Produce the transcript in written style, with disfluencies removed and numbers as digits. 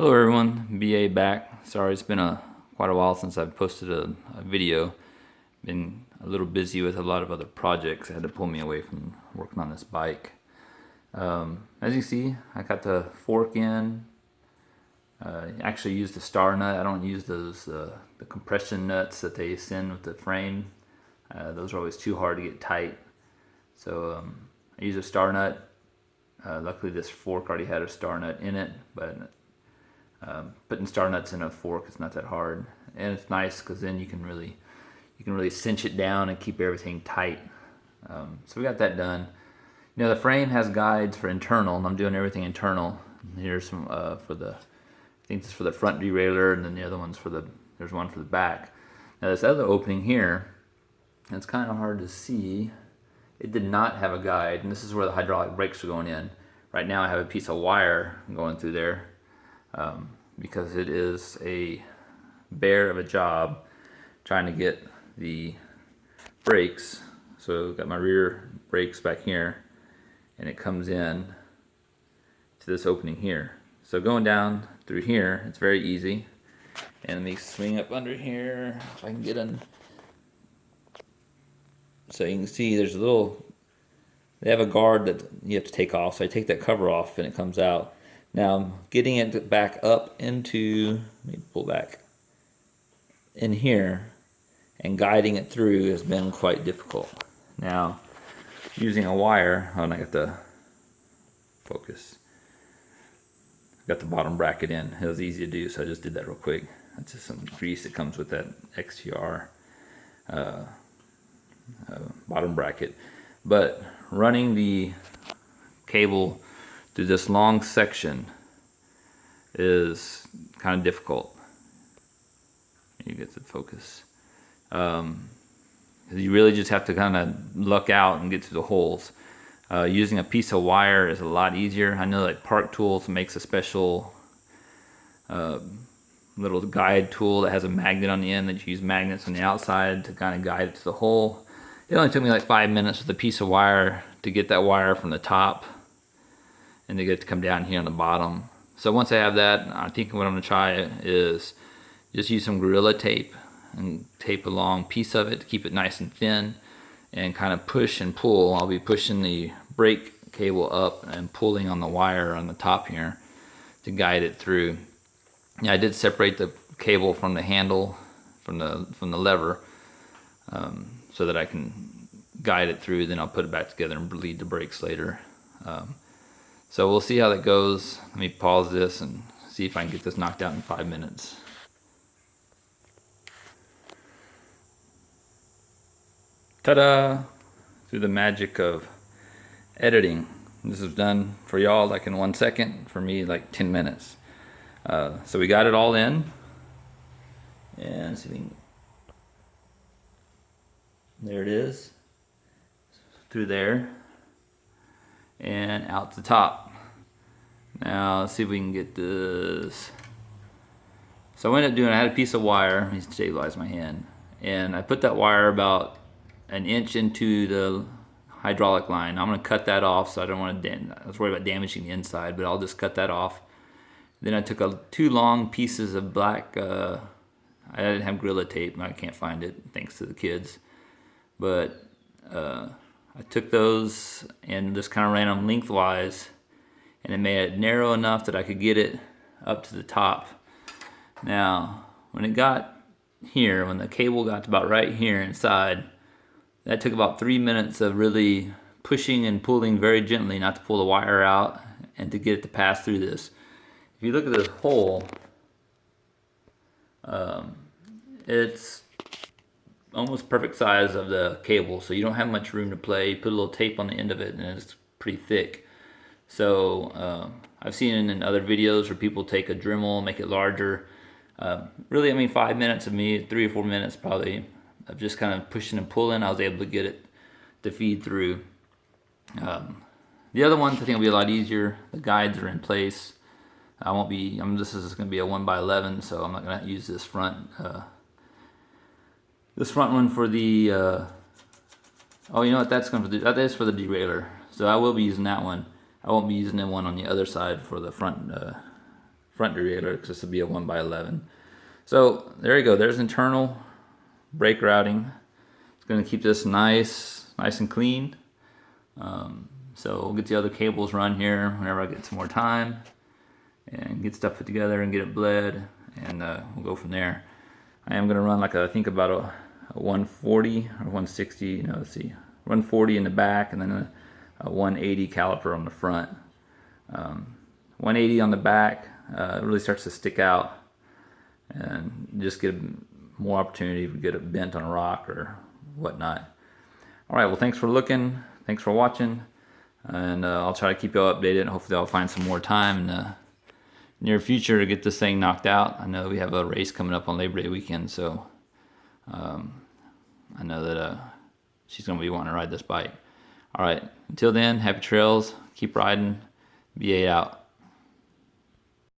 Hello everyone, BA back. Sorry, it's been quite a while since I've posted a video. Been a little busy with a lot of other projects that had to pull me away from working on this bike. As you see, I got the fork in. Actually used the star nut. I don't use those the compression nuts that they send with the frame. Those are always too hard to get tight. So I use a star nut. Luckily this fork already had a star nut in it, but putting star nuts in a fork is not that hard, and it's nice because then you can really cinch it down and keep everything tight. So we got that done. You know, the frame has guides for internal, and I'm doing everything internal. Here's some for the, I think this is for the front derailleur, and then the other one's for there's one for the back. Now this other opening here, it's kind of hard to see. It did not have a guide, and this is where the hydraulic brakes are going in. Right now I have a piece of wire going through there. Because it is a bear of a job trying to get the brakes. So I've got my rear brakes back here, and it comes in to this opening here. So going down through here, it's very easy. And let me swing up under here if I can get in. So you can see there's they have a guard that you have to take off. So I take that cover off and it comes out. Now, getting it back up into, let me pull back in here and guiding it through has been quite difficult. Now, using a wire, oh, and I got the focus, got the bottom bracket in. It was easy to do, so I just did that real quick. That's just some grease that comes with that XTR bottom bracket. But running the cable through this long section is kind of difficult. You get the focus. You really just have to kind of luck out and get through the holes. Using a piece of wire is a lot easier. I know like Park Tools makes a special little guide tool that has a magnet on the end that you use magnets on the outside to kind of guide it to the hole. It only took me like 5 minutes with a piece of wire to get that wire from the top and to get it to come down here on the bottom. So once I have that, I think what I'm going to try is just use some Gorilla Tape and tape a long piece of it to keep it nice and thin and kind of push and pull. I'll be pushing the brake cable up and pulling on the wire on the top here to guide it through. Yeah, I did separate the cable from the handle, from the lever, so that I can guide it through. Then I'll put it back together and bleed the brakes later. So we'll see how that goes. Let me pause this and see if I can get this knocked out in 5 minutes. Ta-da! Through the magic of editing. This is done for y'all like in 1 second. For me, like 10 minutes. So we got it all in. And see if we can... There it is. Through there. And out the top. Now let's see if we can get this. So I ended up doing, I had a piece of wire, let me stabilize my hand, and I put that wire about an inch into the hydraulic line. I'm going to cut that off, so I don't want to, I was worried about damaging the inside, but I'll just cut that off. Then I took two long pieces of black, I didn't have Gorilla Tape, I can't find it, thanks to the kids, but I took those and just kind of ran them lengthwise, and it made it narrow enough that I could get it up to the top. Now, when it got here, when the cable got to about right here inside, that took about 3 minutes of really pushing and pulling very gently, not to pull the wire out, and to get it to pass through this. If you look at this hole, it's almost perfect size of the cable, so you don't have much room to play. You put a little tape on the end of it and it's pretty thick. So I've seen in other videos where people take a Dremel, make it larger. Really, I mean, 5 minutes of me, 3 or 4 minutes probably, of just kind of pushing and pulling, I was able to get it to feed through. The other ones I think will be a lot easier. The guides are in place. This is going to be a 1x11, so I'm not going to use this front one for the, oh, you know what, that is for the derailleur. So I will be using that one. I won't be using the one on the other side for the front front derailleur because this will be a 1x11. So there you go. There's internal brake routing. It's going to keep this nice and clean. So we'll get the other cables run here whenever I get some more time and get stuff put together and get it bled, and we'll go from there. I am going to run like I think about a 140 or 160, let's see, 140 in the back and then a 180 caliper on the front. 180 on the back really starts to stick out and just get more opportunity to get it bent on a rock or whatnot. All right, well, thanks for looking. Thanks for watching. And I'll try to keep you all updated. Hopefully I'll find some more time in the near future to get this thing knocked out. I know we have a race coming up on Labor Day weekend, so I know that she's going to be wanting to ride this bike. All right, until then, happy trails. Keep riding. B8 out.